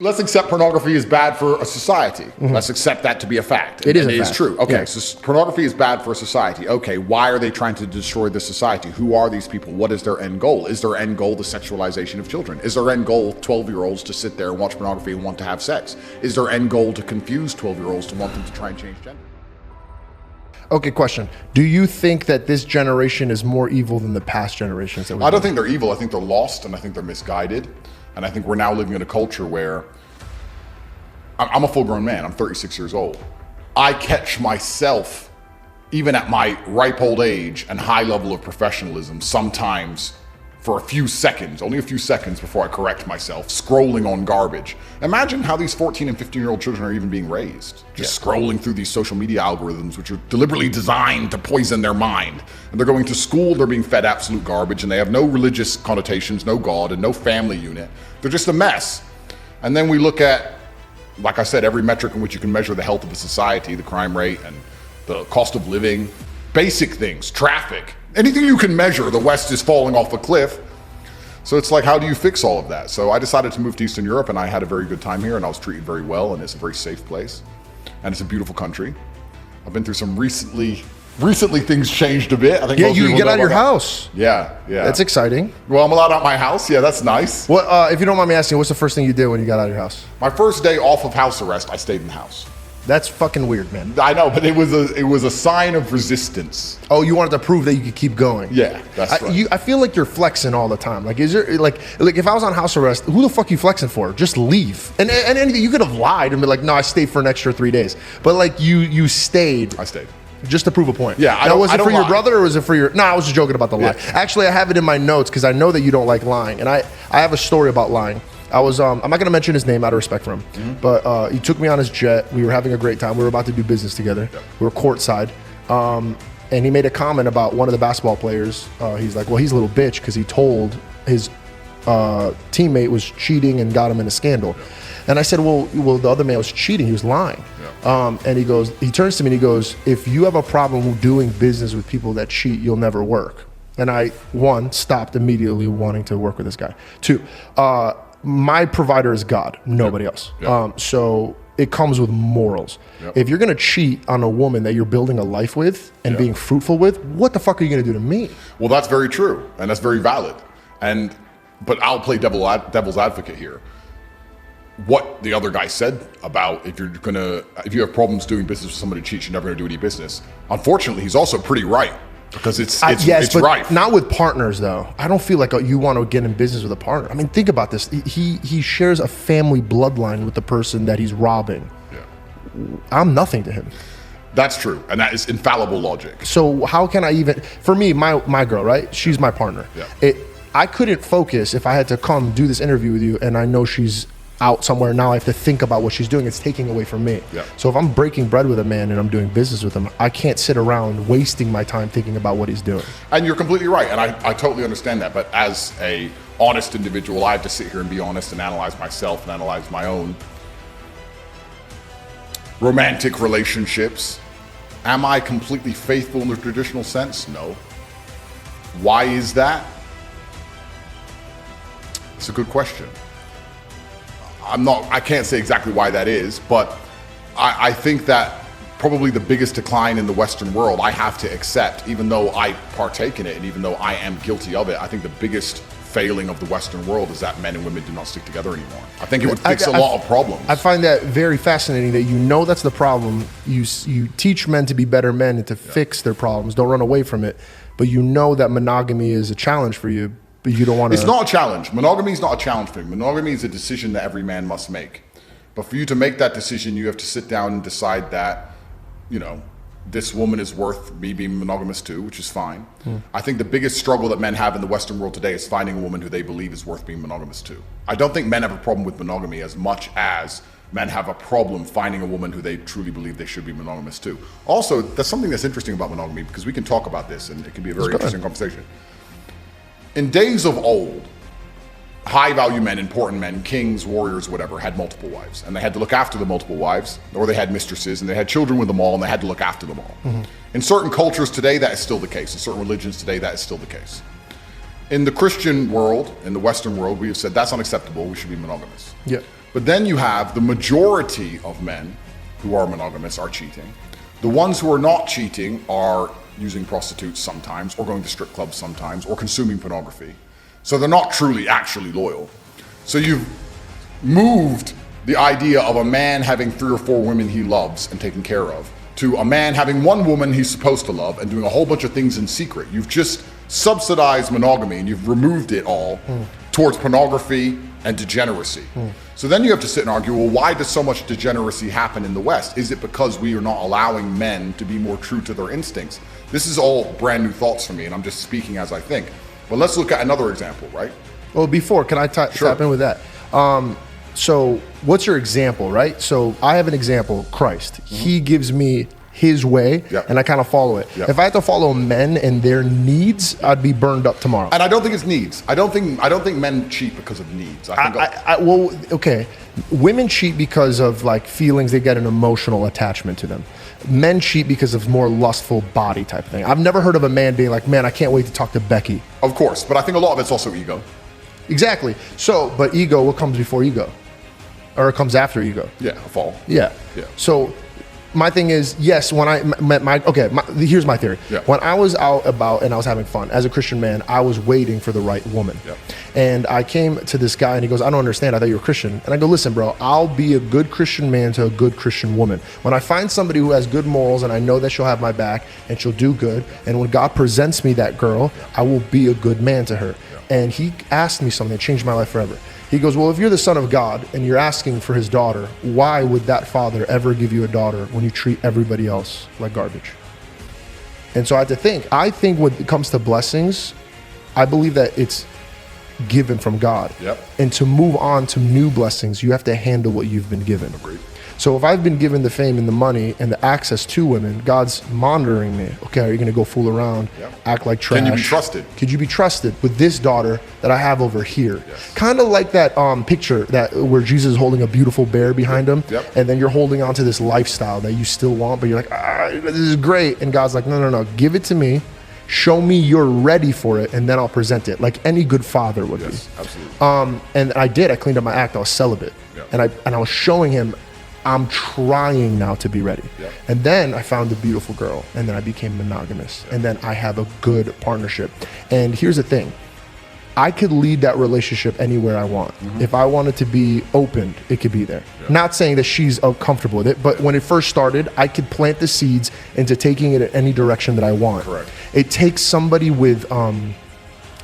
Let's accept pornography is bad for a society. Let's accept that to be a fact. It is and a it fact. is true. Okay, Yeah. so pornography is bad for a society. Okay, why are they trying to destroy the society? Who are these people? What is their end goal? Is their end goal the sexualization of children? Is their end goal 12-year-olds to sit there and watch pornography and want to have sex? Is their end goal to confuse 12-year-olds to want them to try and change gender? Okay, question. Do you think that this generation is more evil than the past generations? I don't think they're evil. I think they're lost, and I think they're misguided. And I think we're now living in a culture where I'm a full-grown man. I'm 36 years old. I catch myself, even at my ripe old age and high level of professionalism, sometimes for a few seconds, only a few seconds before I correct myself, scrolling on garbage. Imagine how these 14 and 15-year-old children are even being raised. Just scrolling through these social media algorithms, which are deliberately designed to poison their mind. And they're going to school, they're being fed absolute garbage, and they have no religious connotations, no God, and no family unit. They're just a mess. And then we look at, like I said, every metric in which you can measure the health of a society, the crime rate and the cost of living, basic things, traffic, anything you can measure, the West is falling off a cliff. So it's like, how do you fix all of that? So I decided to move to Eastern Europe, and I had a very good time here, and I was treated very well, and it's a very safe place, and it's a beautiful country. I've been through some recently things changed a bit. I think most you people get know out of your about that. house. Yeah. That's exciting. Well, I'm allowed out my house. Yeah, that's nice. What, if you don't mind me asking, what's the first thing you did when you got out of your house? My first day off of house arrest, I stayed in the house. That's fucking weird, man. I know, but it was a sign of resistance. Oh, you wanted to prove that you could keep going. Yeah, that's right. I feel like you're flexing all the time. Like, is there like if I was on house arrest, who the fuck are you flexing for? Just leave. And anything, you could have lied and be like, no, I stayed for an extra 3 days. But like you stayed. I stayed. Just to prove a point. Yeah, now, was it for your lie. brother or was it for your? No, I was just joking about the lie. Yeah. Actually, I have it in my notes because I know that you don't like lying, and I have a story about lying. I was I'm not gonna mention his name out of respect for him, but he took me on his jet. We were having a great time. We were about to do business together. Yep. We were courtside, and he made a comment about one of the basketball players. He's like, well, he's a little bitch because he told his teammate was cheating and got him in a scandal. And I said, well, the other man was cheating. He was lying. Yeah. And he turns to me and he goes, if you have a problem doing business with people that cheat, you'll never work. And I, one, stopped immediately wanting to work with this guy. Two, my provider is God, nobody else. Yeah. So it comes with morals. Yep. If you're gonna cheat on a woman that you're building a life with and being fruitful with, what the fuck are you gonna do to me? Well, that's very true, and that's very valid. But I'll play devil's advocate here. What the other guy said about if you have problems doing business with somebody who cheats, you're never gonna do any business. Unfortunately, he's also pretty right. Because it's but rife. Not with partners, though. I don't feel like you want to get in business with a partner. I mean, think about this. He shares a family bloodline with the person that he's robbing. Yeah. I'm nothing to him. That's true, and that is infallible logic. So how can I even? For me, my girl, right? She's my partner. Yeah. I couldn't focus if I had to come do this interview with you, and I know she's out somewhere now. I have to think about what she's doing. It's taking away from me. Yeah. So if I'm breaking bread with a man and I'm doing business with him, I can't sit around wasting my time thinking about what he's doing. And you're completely right, and I totally understand that. But as a honest individual, I have to sit here and be honest and analyze myself and analyze my own romantic relationships. Am I completely faithful in the traditional sense? No. Why is that? It's a good question. I can't say exactly why that is, but I think that probably the biggest decline in the Western world I have to accept, even though I partake in it and even though I am guilty of it. I think the biggest failing of the Western world is that men and women do not stick together anymore. I think it would fix a lot of problems. I find that very fascinating that you know that's the problem. You teach men to be better men and to fix their problems. Don't run away from it. But you know that monogamy is a challenge for you. But you don't want to. It's not a challenge. Monogamy is not a challenge for me. Monogamy is a decision that every man must make. But for you to make that decision, you have to sit down and decide that, this woman is worth me being monogamous to, which is fine. I think the biggest struggle that men have in the Western world today is finding a woman who they believe is worth being monogamous to. I don't think men have a problem with monogamy as much as men have a problem finding a woman who they truly believe they should be monogamous to. Also, that's something that's interesting about monogamy, because we can talk about this and it can be a very interesting conversation. In days of old, high-value men, important men, kings, warriors, whatever, had multiple wives. And they had to look after the multiple wives, or they had mistresses, and they had children with them all, and they had to look after them all. In certain cultures today, that is still the case. In certain religions today, that is still the case. In the Christian world, in the Western world, we have said that's unacceptable. We should be monogamous. Yeah. But then you have the majority of men who are monogamous are cheating. The ones who are not cheating are using prostitutes sometimes, or going to strip clubs sometimes, or consuming pornography. So they're not truly actually loyal. So you've moved the idea of a man having 3 or 4 women he loves and taking care of to a man having 1 woman he's supposed to love and doing a whole bunch of things in secret. You've just subsidized monogamy and you've removed it all towards pornography and degeneracy. So then you have to sit and argue, well, why does so much degeneracy happen in the West? Is it because we are not allowing men to be more true to their instincts? This is all brand new thoughts for me, and I'm just speaking as I think. But let's look at another example, right? Well, before, can I tap in with that? So what's your example, right? So I have an example, Christ. He gives me his way, and I kind of follow it. If I had to follow men and their needs, I'd be burned up tomorrow. And I don't think it's needs. I don't think men cheat because of needs. Well, okay. Women cheat because of like feelings. They get an emotional attachment to them. Men cheat because of more lustful body type thing. I've never heard of a man being like, man, I can't wait to talk to Becky. Of course, but I think a lot of it's also ego. Exactly. So, but ego, what comes before ego? Or it comes after ego? Yeah, a fall. Yeah. So my thing is, yes, when I met here's my theory. When I was out about and I was having fun, as a Christian man, I was waiting for the right woman. And I came to this guy and he goes, I don't understand, I thought you were Christian. And I go, listen, bro, I'll be a good Christian man to a good Christian woman. When I find somebody who has good morals and I know that she'll have my back and she'll do good, and when God presents me that girl, I will be a good man to her. And he asked me something that changed my life forever. He goes, well, if you're the son of God and you're asking for his daughter, why would that father ever give you a daughter when you treat everybody else like garbage? And so I had to think. I think when it comes to blessings, I believe that it's given from God. And to move on to new blessings, you have to handle what you've been given. Agreed. So if I've been given the fame and the money and the access to women, God's monitoring me. Okay, are you going to go fool around, act like trash? Can you be trusted? Could you be trusted with this daughter that I have over here? Kind of like that picture that where Jesus is holding a beautiful bear behind him, and then you're holding on to this lifestyle that you still want, but you're like, this is great. And God's like, no, give it to me. Show me you're ready for it, and then I'll present it, like any good father would be. Absolutely. And I did. I cleaned up my act. I was celibate, and I was showing him, I'm trying now to be ready. And then I found a beautiful girl, and then I became monogamous, and then I have a good partnership. And here's the thing. I could lead that relationship anywhere I want. If I wanted to be opened, it could be there. Not saying that she's comfortable with it, but when it first started, I could plant the seeds into taking it in any direction that I want. Correct. It takes somebody with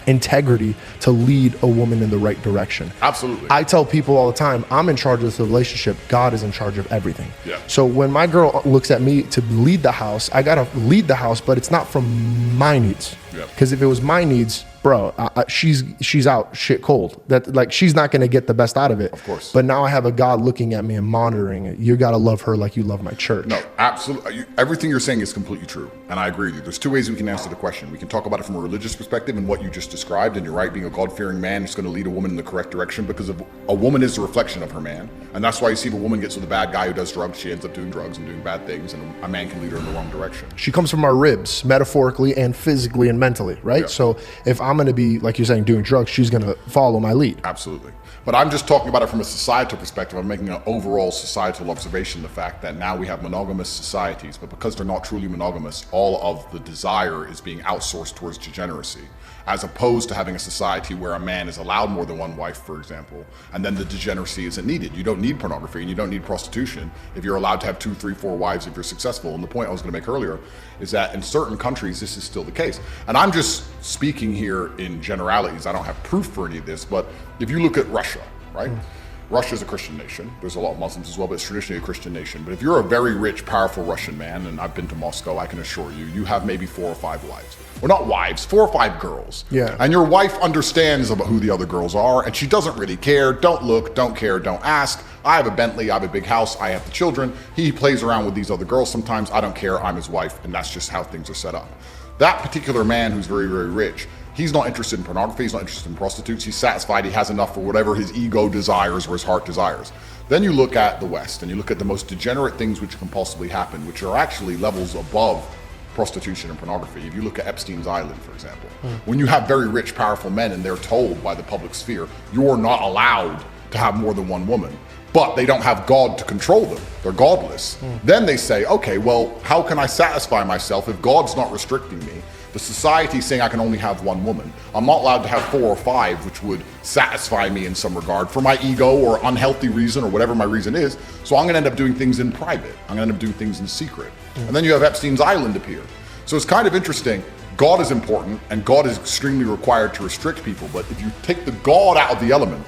integrity to lead a woman in the right direction. Absolutely. I tell people all the time, I'm in charge of this relationship. God is in charge of everything. So when my girl looks at me to lead the house, I gotta lead the house, but it's not from my needs. Because if it was my needs, bro, she's out shit cold. That like she's not gonna get the best out of it. Of course. But now I have a God looking at me and monitoring it. You gotta love her like you love my church. No, absolutely. Everything you're saying is completely true, and I agree with you. There's 2 ways we can answer the question. We can talk about it from a religious perspective and what you just described, and you're right, being a God-fearing man is going to lead a woman in the correct direction because a woman is a reflection of her man, and that's why you see if a woman gets with a bad guy who does drugs, she ends up doing drugs and doing bad things, and a man can lead her in the wrong direction. She comes from our ribs, metaphorically and physically and mentally, right? So if I'm going to be, like you're saying, doing drugs, she's going to follow my lead. Absolutely. But I'm just talking about it from a societal perspective. I'm making an overall societal observation, the fact that now we have monogamous societies, but because they're not truly monogamous, all of the desire is being outsourced towards degeneracy, as opposed to having a society where a man is allowed more than one wife, for example, and then the degeneracy isn't needed. You don't need pornography and you don't need prostitution if you're allowed to have 2, 3, 4 wives if you're successful. And the point I was going to make earlier is that in certain countries, this is still the case. And I'm just speaking here in generalities. I don't have proof for any of this, but if you look at Russia, right? Russia is a Christian nation. There's a lot of Muslims as well, but it's traditionally a Christian nation. But if you're a very rich, powerful Russian man, and I've been to Moscow, I can assure you, you have maybe 4 or 5 wives. Well, not wives, 4 or 5 girls. And your wife understands about who the other girls are, and she doesn't really care. Don't look, don't care, don't ask. I have a Bentley, I have a big house, I have the children. He plays around with these other girls sometimes. I don't care, I'm his wife, and that's just how things are set up. That particular man who's very, very rich, he's not interested in pornography, he's not interested in prostitutes, he's satisfied, he has enough for whatever his ego desires or his heart desires. Then you look at the West, and you look at the most degenerate things which can possibly happen, which are actually levels above prostitution and pornography. If you look at Epstein's Island, for example, when you have very rich, powerful men and they're told by the public sphere, you're not allowed to have more than one woman, but they don't have God to control them. They're godless. Then they say, okay, well, how can I satisfy myself if God's not restricting me? The society is saying I can only have one woman. I'm not allowed to have 4 or 5, which would satisfy me in some regard for my ego or unhealthy reason or whatever my reason is. So I'm going to end up doing things in private. I'm going to end up doing things in secret. And then you have Epstein's Island appear. So it's kind of interesting. God is important and God is extremely required to restrict people. But if you take the God out of the element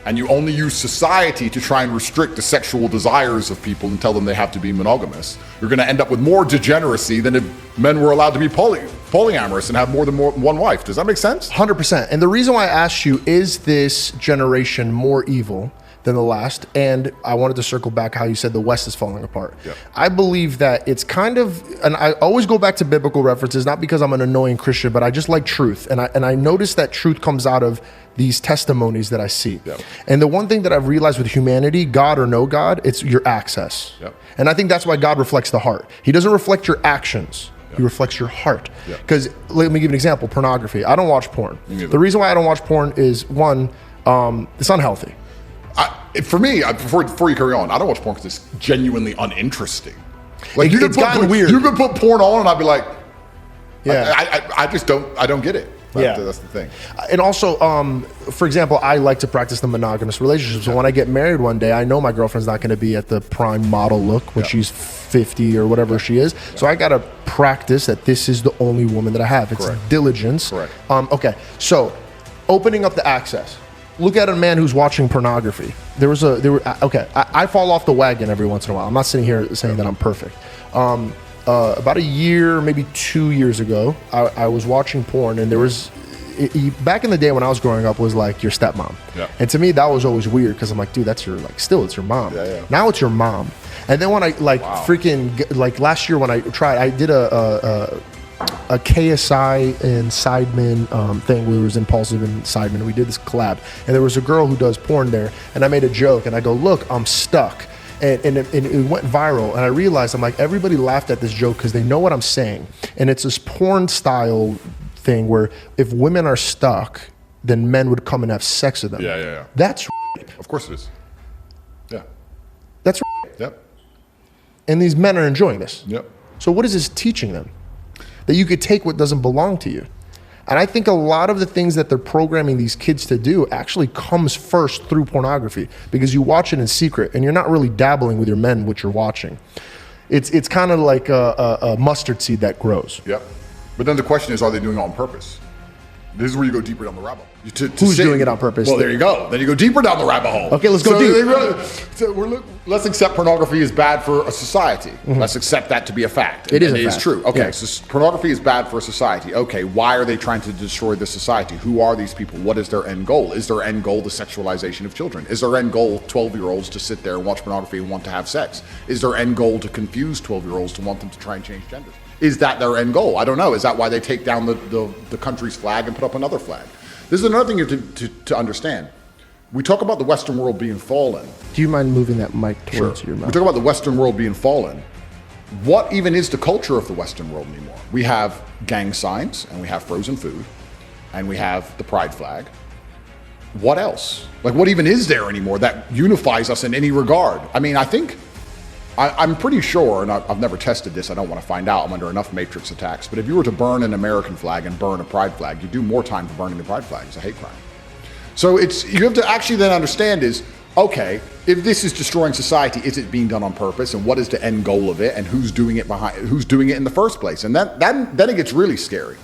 and you only use society to try and restrict the sexual desires of people and tell them they have to be monogamous, you're going to end up with more degeneracy than if men were allowed to be polyamorous and have more than one wife. Does that make sense? 100%. And the reason why I asked you, is this generation more evil than the last? And I wanted to circle back how you said the West is falling apart. Yep. I believe that it's kind of, and I always go back to biblical references, not because I'm an annoying Christian, but I just like truth. And I notice that truth comes out of these testimonies that I see. Yep. And the one thing that I've realized with humanity, God or no God, it's your access. Yep. And I think that's why God reflects the heart. He doesn't reflect your actions. He reflects your heart. Because let me give you an example, pornography. I don't watch porn. The reason why I don't watch porn is, one, it's unhealthy. For me, before you carry on, I don't watch porn because it's genuinely uninteresting. Like It's gotten weird. You could put porn on and I'd be like, Yeah. I just don't get it. That's the thing. And also, for example, I like to practice the monogamous relationship. So when I get married one day, I know my girlfriend's not going to be at the prime model look when she's 50 or whatever she is. So I got to practice that this is the only woman that I have. It's diligence. Correct. Okay. So opening up the access. Look at a man who's watching pornography. I fall off the wagon every once in a while. I'm not sitting here saying that I'm perfect. About a year, maybe 2 years ago, I was watching porn, and there was, back in the day when I was growing up, was like your stepmom. Yeah. And to me, that was always weird because I'm like, dude, that's your, like, still, it's your mom. Yeah. Now it's your mom. And then when I, last year when I tried, I did a KSI and Sidemen thing. We was Impulsive and Sidemen. We did this collab, and there was a girl who does porn there, and I made a joke, and I go, look, I'm stuck. And it went viral, and I realized, I'm like, everybody laughed at this joke because they know what I'm saying. And it's this porn style thing where if women are stuck, then men would come and have sex with them. Yeah. That's Of course it is. Yeah. That's Yep. And these men are enjoying this. Yep. So what is this teaching them? That you could take what doesn't belong to you. And I think a lot of the things that they're programming these kids to do actually comes first through pornography, because you watch it in secret and you're not really dabbling with your men what you're watching. It's kind of like a mustard seed that grows. Yep. But then the question is, are they doing it on purpose? This is where you go deeper down the rabbit hole. Who's doing it on purpose? Well, there you go. Then you go deeper down the rabbit hole. Okay, let's go deep. Let's accept pornography is bad for a society. Let's accept that to be a fact. It is and a it fact. is true. Okay, Yeah. so pornography is bad for a society. Okay, why are they trying to destroy the society? Who are these people? What is their end goal? Is their end goal the sexualization of children? Is their end goal 12-year-olds to sit there and watch pornography and want to have sex? Is their end goal to confuse 12-year-olds to want them to try and change genders? Is that their end goal? I don't know. Is that why they take down the country's flag and put up another flag? This is another thing you have to understand. We talk about the Western world being fallen. Do you mind moving that mic towards your mouth? We talk about the Western world being fallen. What even is the culture of the Western world anymore? We have gang signs, and we have frozen food, and we have the pride flag. What else? Like, what even is there anymore that unifies us in any regard? I mean, I think, I'm pretty sure, and I've never tested this, I don't want to find out, I'm under enough matrix attacks, but if you were to burn an American flag and burn a pride flag, you do more time for burning the pride flag. It's a hate crime. So you have to actually then understand is, okay, if this is destroying society, is it being done on purpose, and what is the end goal of it, and who's doing it in the first place? And then it gets really scary.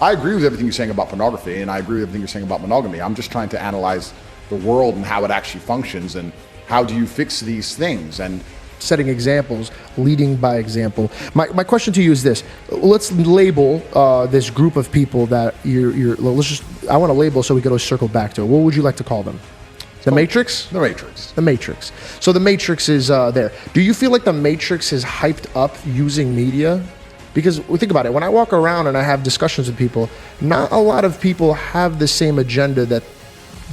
I agree with everything you're saying about pornography, and I agree with everything you're saying about monogamy. I'm just trying to analyze the world and how it actually functions, and how do you fix these things, and setting examples, leading by example. My question to you is this: let's label this group of people that I want to label so we can always circle back to it. What would you like to call them? The Matrix? The Matrix. The Matrix. So the Matrix is there. Do you feel like the Matrix is hyped up using media? Because think about it, when I walk around and I have discussions with people, not a lot of people have the same agenda that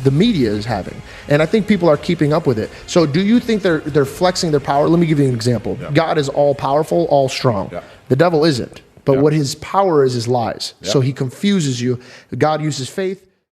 the media is having. And I think people are keeping up with it. So do you think they're flexing their power? Let me give you an example. Yeah. God is all powerful, all strong. Yeah. The devil isn't. But what his power is lies. Yeah. So he confuses you. God uses faith.